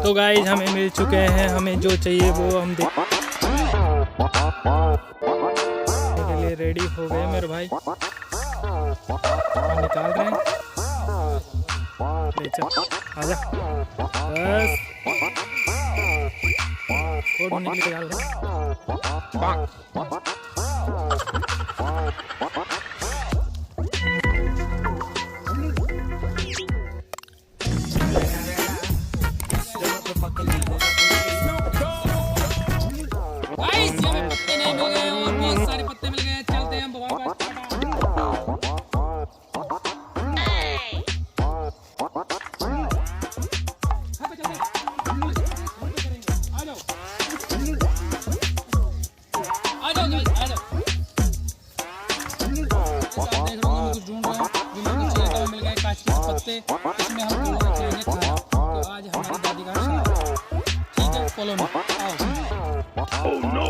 तो गाइस हमें मिल चुके हैं, हमें जो चाहिए वो हम के लिए रेडी हो गए मेरे भाई। निकाल रहे हैं, ले चल आजा बस और ढूंढने के लिए तैयार हो। इसमें हम लोग खेलेंगे खाना। तो आज हमारी दादी का शराब, ठीक है फॉलो मी, आओ। ओह नो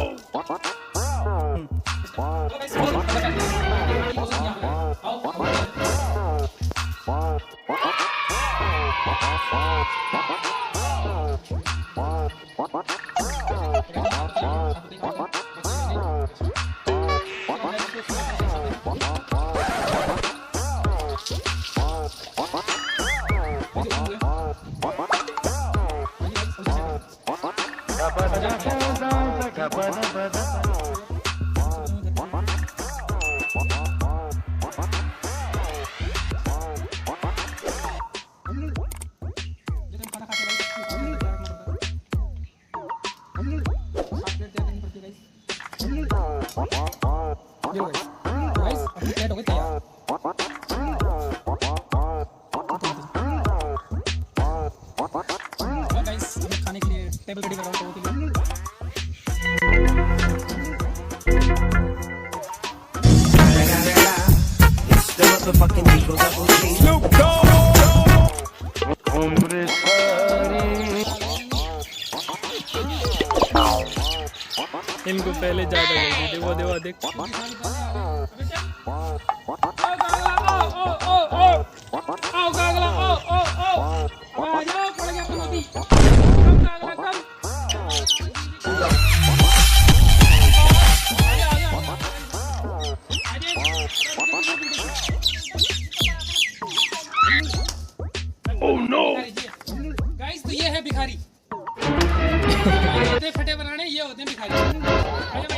खाने के लिए टेबल रेडी कर रहा हूं के लिए। इनको पहले ज्यादा जल्दी दे, वो देवा देख ओह नो गाइस, तो ये है भिखारी। होते फटे बनाने, ये होते हैं भिखारी।